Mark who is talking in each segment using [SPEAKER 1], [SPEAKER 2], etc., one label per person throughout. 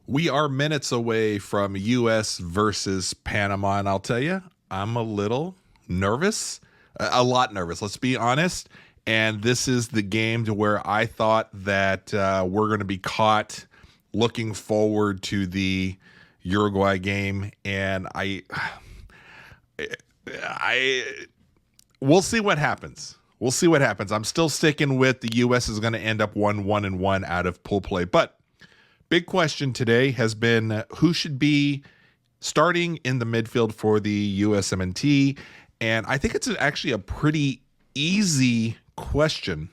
[SPEAKER 1] We are minutes away from U.S. versus Panama, and I'll tell you, I'm a little nervous, a lot nervous, let's be honest. And this is the game to where I thought that we're going to be caught looking forward to the Uruguay game, and we'll see what happens. We'll see what happens. I'm still sticking with the U.S. is going to end up 1-1 out of pool play, but big question today has been who should be starting in the midfield for the USMNT, and I think it's actually a pretty easy question,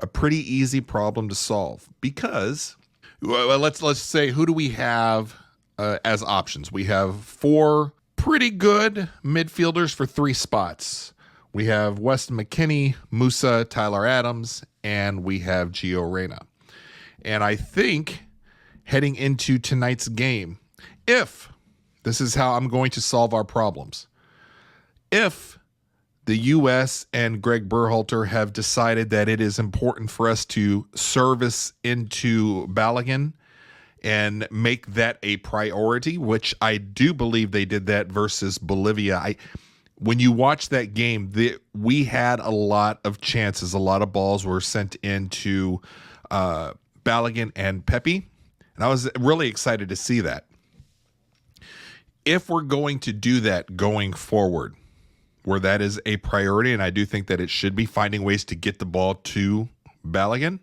[SPEAKER 1] a pretty easy problem to solve because, well, let's say, who do we have as options? We have four pretty good midfielders for three spots. We have Weston Mckinnie, Musah, Tyler Adams, and we have Gio Reyna. And I think heading into tonight's game, if this is how I'm going to solve our problems, if the U.S. and Greg Berhalter have decided that it is important for us to service into Balogun and make that a priority, which I do believe they did that versus Bolivia. When you watch that game, we had a lot of chances. A lot of balls were sent into Balogun and Pepe, and I was really excited to see that. If we're going to do that going forward, where that is a priority, and I do think that it should be finding ways to get the ball to Balogun,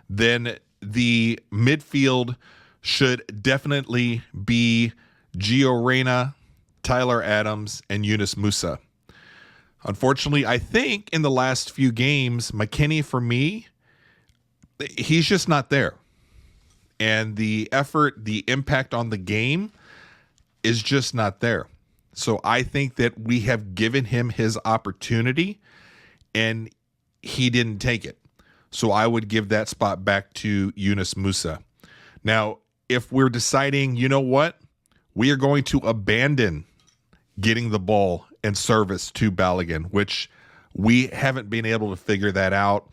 [SPEAKER 1] then the midfield should definitely be Gio Reyna, Tyler Adams, and Yunus Musah. Unfortunately, I think in the last few games, Mckinnie, for me, he's just not there. And the effort, the impact on the game is just not there. So I think that we have given him his opportunity and he didn't take it. So I would give that spot back to Yunus Musah. Now, if we're deciding, you know what, we are going to abandon getting the ball and service to Balogun, which we haven't been able to figure that out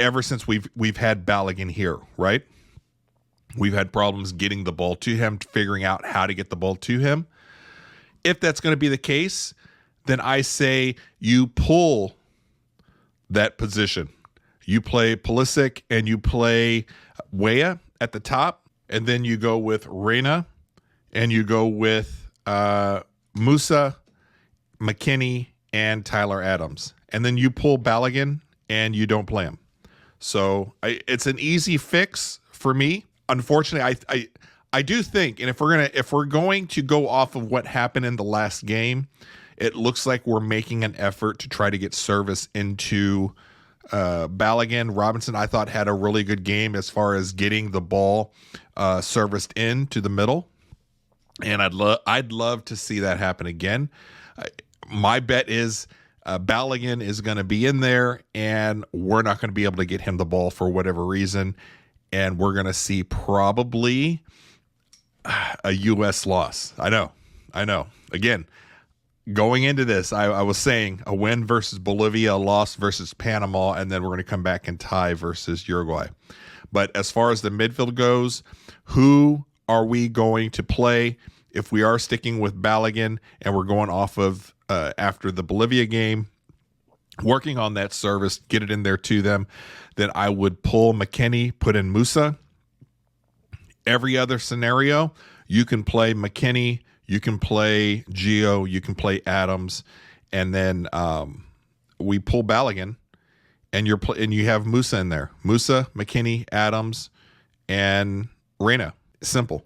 [SPEAKER 1] ever since we've had Balogun here, right? We've had problems getting the ball to him, figuring out how to get the ball to him. If that's going to be the case, then I say you pull that position. You play Pulisic and you play Weah at the top, and then you go with Reyna and you go with Musah, Mckinnie, and Tyler Adams. And then you pull Balogun and you don't play him. So it's an easy fix for me. Unfortunately, I do think, and if we're going to go off of what happened in the last game, it looks like we're making an effort to try to get service into Balogun. Robinson, I thought, had a really good game as far as getting the ball serviced into the middle, and I'd love to see that happen again. My bet is Balogun is going to be in there, and we're not going to be able to get him the ball for whatever reason, and we're going to see probably a U.S. loss. I know. Again, going into this, I was saying a win versus Bolivia, a loss versus Panama, and then we're going to come back and tie versus Uruguay. But as far as the midfield goes, who are we going to play? If we are sticking with Balogun and we're going off of after the Bolivia game, working on that service, get it in there to them, then I would pull Mckinnie, put in Musah. Every other scenario, you can play Mckinnie, you can play Gio, you can play Adams, and then we pull Balogun, and you have Musah in there. Musah, McKinney, Adams, and Reyna. Simple.